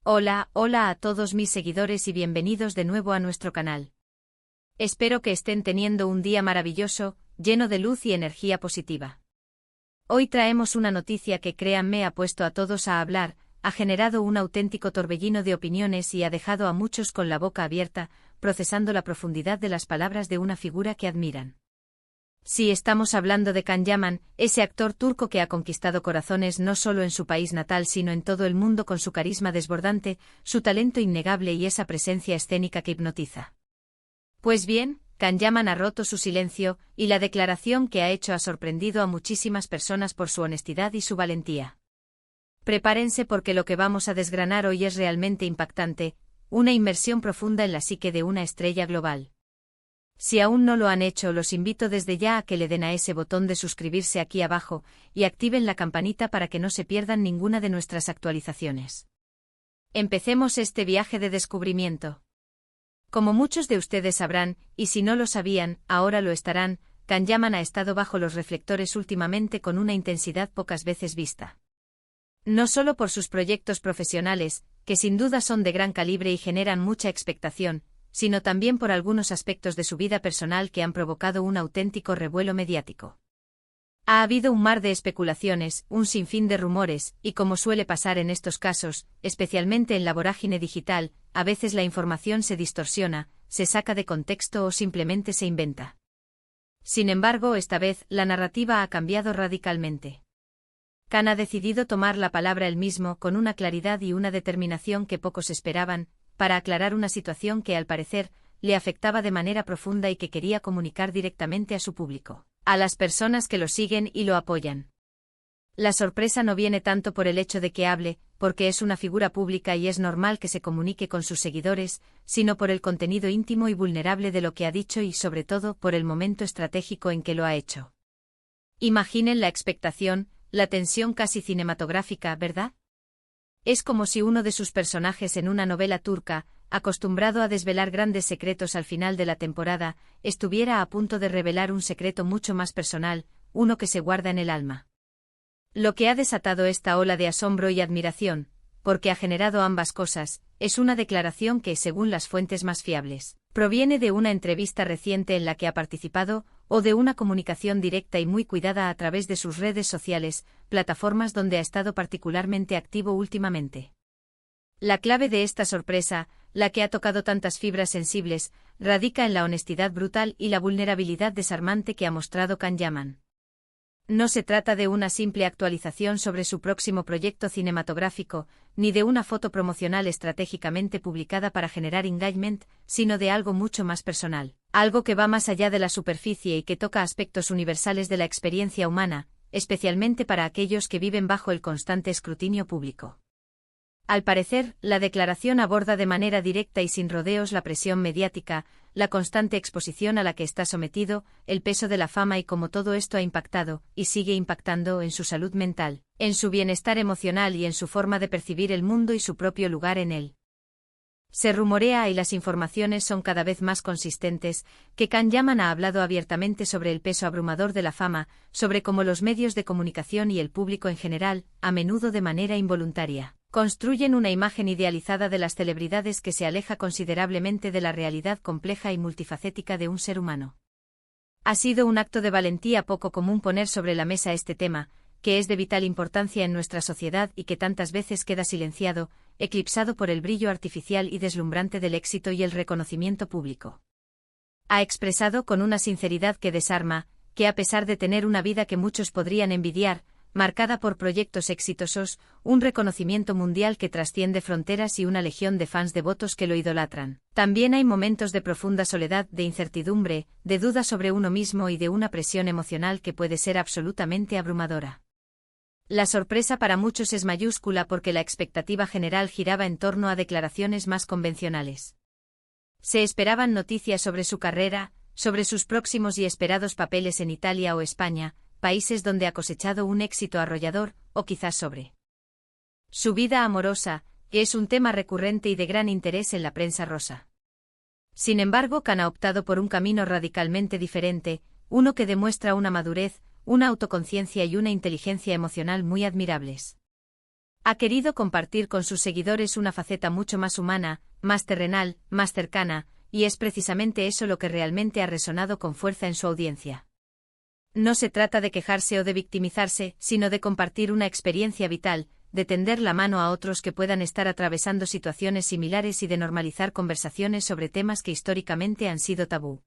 Hola, hola a todos mis seguidores y bienvenidos de nuevo a nuestro canal. Espero que estén teniendo un día maravilloso, lleno de luz y energía positiva. Hoy traemos una noticia que, créanme, ha puesto a todos a hablar, ha generado un auténtico torbellino de opiniones y ha dejado a muchos con la boca abierta, procesando la profundidad de las palabras de una figura que admiran. Sí, estamos hablando de Can Yaman, ese actor turco que ha conquistado corazones no solo en su país natal sino en todo el mundo con su carisma desbordante, su talento innegable y esa presencia escénica que hipnotiza. Pues bien, Can Yaman ha roto su silencio, y la declaración que ha hecho ha sorprendido a muchísimas personas por su honestidad y su valentía. Prepárense porque lo que vamos a desgranar hoy es realmente impactante, una inmersión profunda en la psique de una estrella global. Si aún no lo han hecho, los invito desde ya a que le den a ese botón de suscribirse aquí abajo, y activen la campanita para que no se pierdan ninguna de nuestras actualizaciones. Empecemos este viaje de descubrimiento. Como muchos de ustedes sabrán, y si no lo sabían, ahora lo estarán, Can Yaman ha estado bajo los reflectores últimamente con una intensidad pocas veces vista. No solo por sus proyectos profesionales, que sin duda son de gran calibre y generan mucha expectación, sino también por algunos aspectos de su vida personal que han provocado un auténtico revuelo mediático. Ha habido un mar de especulaciones, un sinfín de rumores, y como suele pasar en estos casos, especialmente en la vorágine digital, a veces la información se distorsiona, se saca de contexto o simplemente se inventa. Sin embargo, esta vez, la narrativa ha cambiado radicalmente. Can ha decidido tomar la palabra él mismo con una claridad y una determinación que pocos esperaban, para aclarar una situación que al parecer le afectaba de manera profunda y que quería comunicar directamente a su público, a las personas que lo siguen y lo apoyan. La sorpresa no viene tanto por el hecho de que hable, porque es una figura pública y es normal que se comunique con sus seguidores, sino por el contenido íntimo y vulnerable de lo que ha dicho y sobre todo por el momento estratégico en que lo ha hecho. Imaginen la expectación, la tensión casi cinematográfica, ¿verdad? Es como si uno de sus personajes en una novela turca, acostumbrado a desvelar grandes secretos al final de la temporada, estuviera a punto de revelar un secreto mucho más personal, uno que se guarda en el alma. Lo que ha desatado esta ola de asombro y admiración, porque ha generado ambas cosas, es una declaración que, según las fuentes más fiables, proviene de una entrevista reciente en la que ha participado, o de una comunicación directa y muy cuidada a través de sus redes sociales, plataformas donde ha estado particularmente activo últimamente. La clave de esta sorpresa, la que ha tocado tantas fibras sensibles, radica en la honestidad brutal y la vulnerabilidad desarmante que ha mostrado Can Yaman. No se trata de una simple actualización sobre su próximo proyecto cinematográfico, ni de una foto promocional estratégicamente publicada para generar engagement, sino de algo mucho más personal, algo que va más allá de la superficie y que toca aspectos universales de la experiencia humana, especialmente para aquellos que viven bajo el constante escrutinio público. Al parecer, la declaración aborda de manera directa y sin rodeos la presión mediática, la constante exposición a la que está sometido, el peso de la fama y cómo todo esto ha impactado, y sigue impactando en su salud mental, en su bienestar emocional y en su forma de percibir el mundo y su propio lugar en él. Se rumorea, y las informaciones son cada vez más consistentes, que Can Yaman ha hablado abiertamente sobre el peso abrumador de la fama, sobre cómo los medios de comunicación y el público en general, a menudo de manera involuntaria, construyen una imagen idealizada de las celebridades que se aleja considerablemente de la realidad compleja y multifacética de un ser humano. Ha sido un acto de valentía poco común poner sobre la mesa este tema, que es de vital importancia en nuestra sociedad y que tantas veces queda silenciado, eclipsado por el brillo artificial y deslumbrante del éxito y el reconocimiento público. Ha expresado con una sinceridad que desarma, que a pesar de tener una vida que muchos podrían envidiar, marcada por proyectos exitosos, un reconocimiento mundial que trasciende fronteras y una legión de fans devotos que lo idolatran, también hay momentos de profunda soledad, de incertidumbre, de duda sobre uno mismo y de una presión emocional que puede ser absolutamente abrumadora. La sorpresa para muchos es mayúscula porque la expectativa general giraba en torno a declaraciones más convencionales. Se esperaban noticias sobre su carrera, sobre sus próximos y esperados papeles en Italia o España, países donde ha cosechado un éxito arrollador, o quizás sobre su vida amorosa, que es un tema recurrente y de gran interés en la prensa rosa. Sin embargo, Can ha optado por un camino radicalmente diferente, uno que demuestra una madurez, una autoconciencia y una inteligencia emocional muy admirables. Ha querido compartir con sus seguidores una faceta mucho más humana, más terrenal, más cercana, y es precisamente eso lo que realmente ha resonado con fuerza en su audiencia. No se trata de quejarse o de victimizarse, sino de compartir una experiencia vital, de tender la mano a otros que puedan estar atravesando situaciones similares y de normalizar conversaciones sobre temas que históricamente han sido tabú.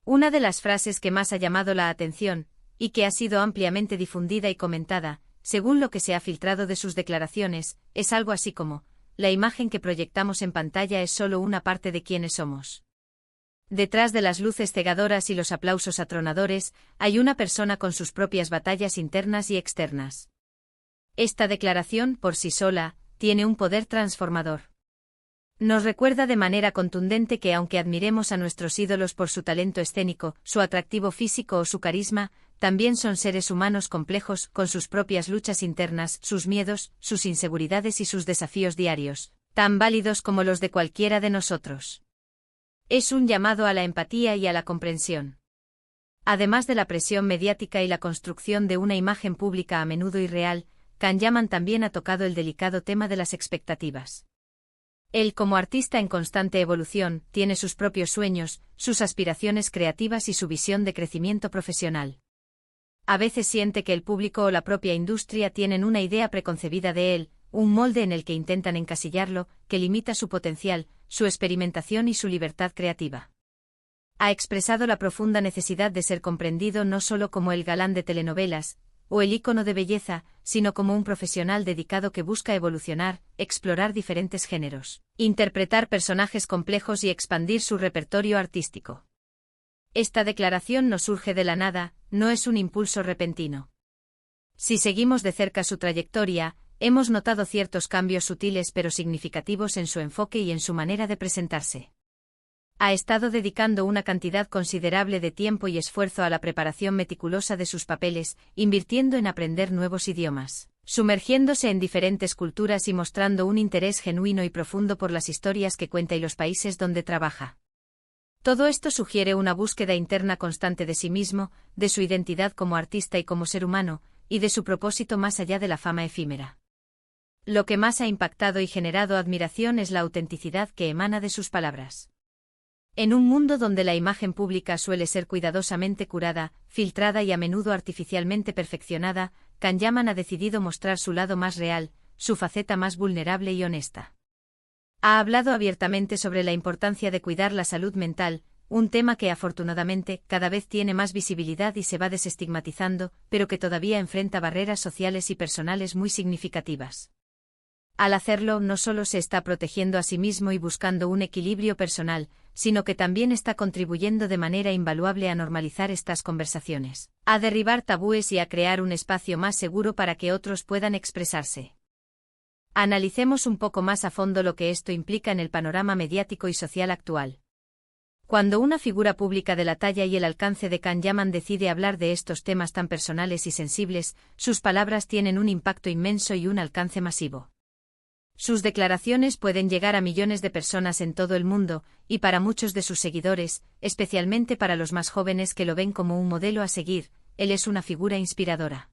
Una de las frases que más ha llamado la atención, y que ha sido ampliamente difundida y comentada, según lo que se ha filtrado de sus declaraciones, es algo así como: la imagen que proyectamos en pantalla es solo una parte de quienes somos. Detrás de las luces cegadoras y los aplausos atronadores, hay una persona con sus propias batallas internas y externas. Esta declaración, por sí sola, tiene un poder transformador. Nos recuerda de manera contundente que aunque admiremos a nuestros ídolos por su talento escénico, su atractivo físico o su carisma, también son seres humanos complejos, con sus propias luchas internas, sus miedos, sus inseguridades y sus desafíos diarios, tan válidos como los de cualquiera de nosotros. Es un llamado a la empatía y a la comprensión. Además de la presión mediática y la construcción de una imagen pública a menudo irreal, Can Yaman también ha tocado el delicado tema de las expectativas. Él, como artista en constante evolución, tiene sus propios sueños, sus aspiraciones creativas y su visión de crecimiento profesional. A veces siente que el público o la propia industria tienen una idea preconcebida de él, un molde en el que intentan encasillarlo, que limita su potencial, su experimentación y su libertad creativa. Ha expresado la profunda necesidad de ser comprendido no solo como el galán de telenovelas, o el ícono de belleza, sino como un profesional dedicado que busca evolucionar, explorar diferentes géneros, interpretar personajes complejos y expandir su repertorio artístico. Esta declaración no surge de la nada, no es un impulso repentino. Si seguimos de cerca su trayectoria, hemos notado ciertos cambios sutiles pero significativos en su enfoque y en su manera de presentarse. Ha estado dedicando una cantidad considerable de tiempo y esfuerzo a la preparación meticulosa de sus papeles, invirtiendo en aprender nuevos idiomas, sumergiéndose en diferentes culturas y mostrando un interés genuino y profundo por las historias que cuenta y los países donde trabaja. Todo esto sugiere una búsqueda interna constante de sí mismo, de su identidad como artista y como ser humano, y de su propósito más allá de la fama efímera. Lo que más ha impactado y generado admiración es la autenticidad que emana de sus palabras. En un mundo donde la imagen pública suele ser cuidadosamente curada, filtrada y a menudo artificialmente perfeccionada, Can Yaman ha decidido mostrar su lado más real, su faceta más vulnerable y honesta. Ha hablado abiertamente sobre la importancia de cuidar la salud mental, un tema que afortunadamente cada vez tiene más visibilidad y se va desestigmatizando, pero que todavía enfrenta barreras sociales y personales muy significativas. Al hacerlo, no solo se está protegiendo a sí mismo y buscando un equilibrio personal, sino que también está contribuyendo de manera invaluable a normalizar estas conversaciones, a derribar tabúes y a crear un espacio más seguro para que otros puedan expresarse. Analicemos un poco más a fondo lo que esto implica en el panorama mediático y social actual. Cuando una figura pública de la talla y el alcance de Can Yaman decide hablar de estos temas tan personales y sensibles, sus palabras tienen un impacto inmenso y un alcance masivo. Sus declaraciones pueden llegar a millones de personas en todo el mundo, y para muchos de sus seguidores, especialmente para los más jóvenes que lo ven como un modelo a seguir, él es una figura inspiradora.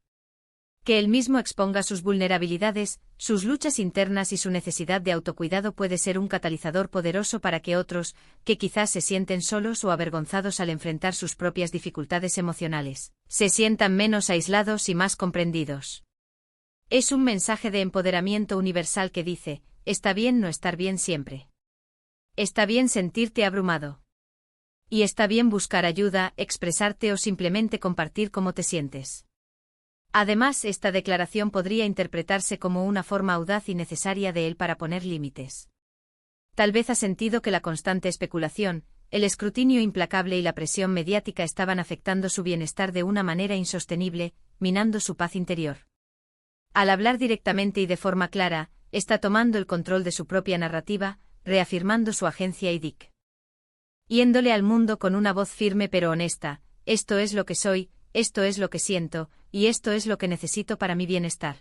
Que él mismo exponga sus vulnerabilidades, sus luchas internas y su necesidad de autocuidado puede ser un catalizador poderoso para que otros, que quizás se sienten solos o avergonzados al enfrentar sus propias dificultades emocionales, se sientan menos aislados y más comprendidos. Es un mensaje de empoderamiento universal que dice: está bien no estar bien siempre. Está bien sentirte abrumado. Y está bien buscar ayuda, expresarte o simplemente compartir cómo te sientes. Además, esta declaración podría interpretarse como una forma audaz y necesaria de él para poner límites. Tal vez ha sentido que la constante especulación, el escrutinio implacable y la presión mediática estaban afectando su bienestar de una manera insostenible, minando su paz interior. Al hablar directamente y de forma clara, está tomando el control de su propia narrativa, reafirmando su agencia y dic. Yéndole al mundo con una voz firme pero honesta: esto es lo que soy, esto es lo que siento, y esto es lo que necesito para mi bienestar.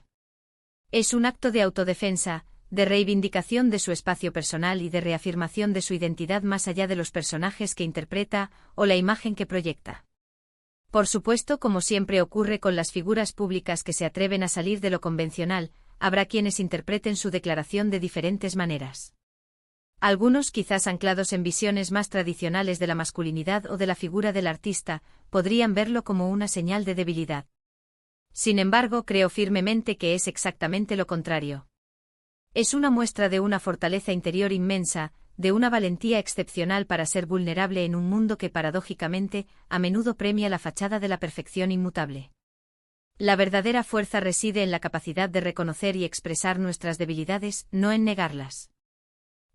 Es un acto de autodefensa, de reivindicación de su espacio personal y de reafirmación de su identidad más allá de los personajes que interpreta o la imagen que proyecta. Por supuesto, como siempre ocurre con las figuras públicas que se atreven a salir de lo convencional, habrá quienes interpreten su declaración de diferentes maneras. Algunos, quizás anclados en visiones más tradicionales de la masculinidad o de la figura del artista, podrían verlo como una señal de debilidad. Sin embargo, creo firmemente que es exactamente lo contrario. Es una muestra de una fortaleza interior inmensa, de una valentía excepcional para ser vulnerable en un mundo que paradójicamente, a menudo premia la fachada de la perfección inmutable. La verdadera fuerza reside en la capacidad de reconocer y expresar nuestras debilidades, no en negarlas.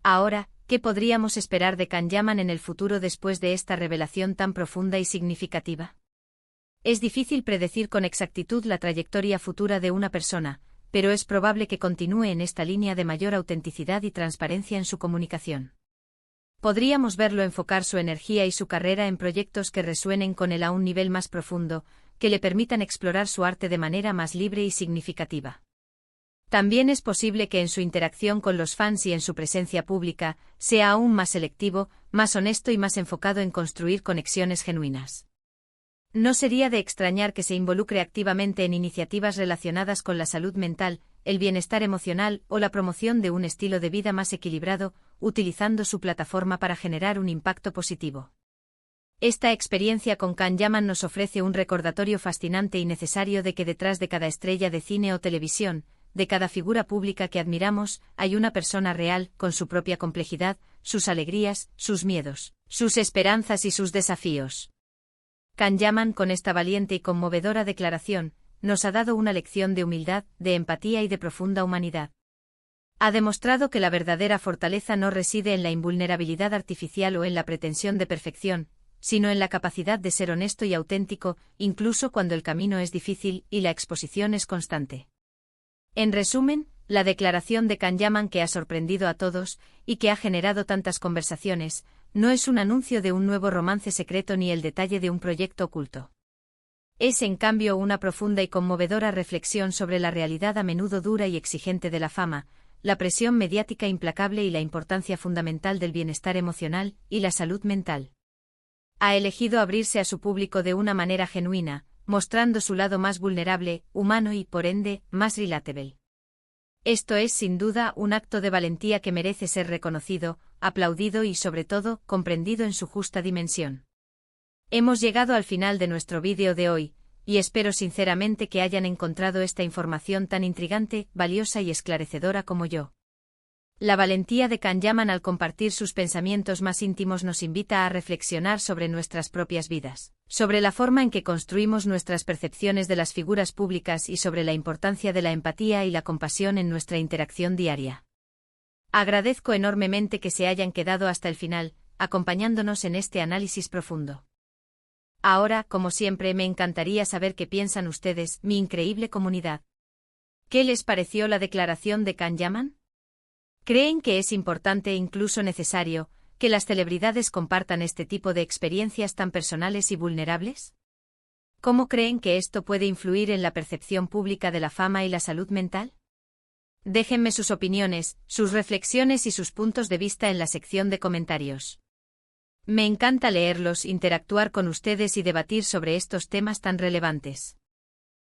Ahora, ¿qué podríamos esperar de Can Yaman en el futuro después de esta revelación tan profunda y significativa? Es difícil predecir con exactitud la trayectoria futura de una persona, pero es probable que continúe en esta línea de mayor autenticidad y transparencia en su comunicación. Podríamos verlo enfocar su energía y su carrera en proyectos que resuenen con él a un nivel más profundo, que le permitan explorar su arte de manera más libre y significativa. También es posible que en su interacción con los fans y en su presencia pública, sea aún más selectivo, más honesto y más enfocado en construir conexiones genuinas. No sería de extrañar que se involucre activamente en iniciativas relacionadas con la salud mental, el bienestar emocional o la promoción de un estilo de vida más equilibrado, utilizando su plataforma para generar un impacto positivo. Esta experiencia con Can Yaman nos ofrece un recordatorio fascinante y necesario de que detrás de cada estrella de cine o televisión, de cada figura pública que admiramos, hay una persona real, con su propia complejidad, sus alegrías, sus miedos, sus esperanzas y sus desafíos. Can Yaman, con esta valiente y conmovedora declaración, nos ha dado una lección de humildad, de empatía y de profunda humanidad. Ha demostrado que la verdadera fortaleza no reside en la invulnerabilidad artificial o en la pretensión de perfección, sino en la capacidad de ser honesto y auténtico, incluso cuando el camino es difícil y la exposición es constante. En resumen, la declaración de Can Yaman que ha sorprendido a todos, y que ha generado tantas conversaciones, no es un anuncio de un nuevo romance secreto ni el detalle de un proyecto oculto. Es en cambio una profunda y conmovedora reflexión sobre la realidad a menudo dura y exigente de la fama, la presión mediática implacable y la importancia fundamental del bienestar emocional y la salud mental. Ha elegido abrirse a su público de una manera genuina, mostrando su lado más vulnerable, humano y, por ende, más relatable. Esto es sin duda un acto de valentía que merece ser reconocido, aplaudido y sobre todo, comprendido en su justa dimensión. Hemos llegado al final de nuestro vídeo de hoy, y espero sinceramente que hayan encontrado esta información tan intrigante, valiosa y esclarecedora como yo. La valentía de Can Yaman al compartir sus pensamientos más íntimos nos invita a reflexionar sobre nuestras propias vidas, sobre la forma en que construimos nuestras percepciones de las figuras públicas y sobre la importancia de la empatía y la compasión en nuestra interacción diaria. Agradezco enormemente que se hayan quedado hasta el final, acompañándonos en este análisis profundo. Ahora, como siempre, me encantaría saber qué piensan ustedes, mi increíble comunidad. ¿Qué les pareció la declaración de Can Yaman? ¿Creen que es importante e incluso necesario que las celebridades compartan este tipo de experiencias tan personales y vulnerables? ¿Cómo creen que esto puede influir en la percepción pública de la fama y la salud mental? Déjenme sus opiniones, sus reflexiones y sus puntos de vista en la sección de comentarios. Me encanta leerlos, interactuar con ustedes y debatir sobre estos temas tan relevantes.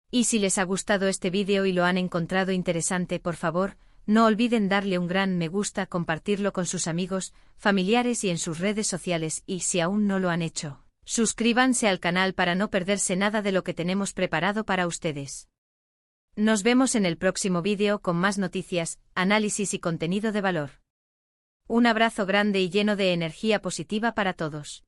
Y si les ha gustado este vídeo y lo han encontrado interesante, por favor, no olviden darle un gran me gusta, compartirlo con sus amigos, familiares y en sus redes sociales y, si aún no lo han hecho, suscríbanse al canal para no perderse nada de lo que tenemos preparado para ustedes. Nos vemos en el próximo vídeo con más noticias, análisis y contenido de valor. Un abrazo grande y lleno de energía positiva para todos.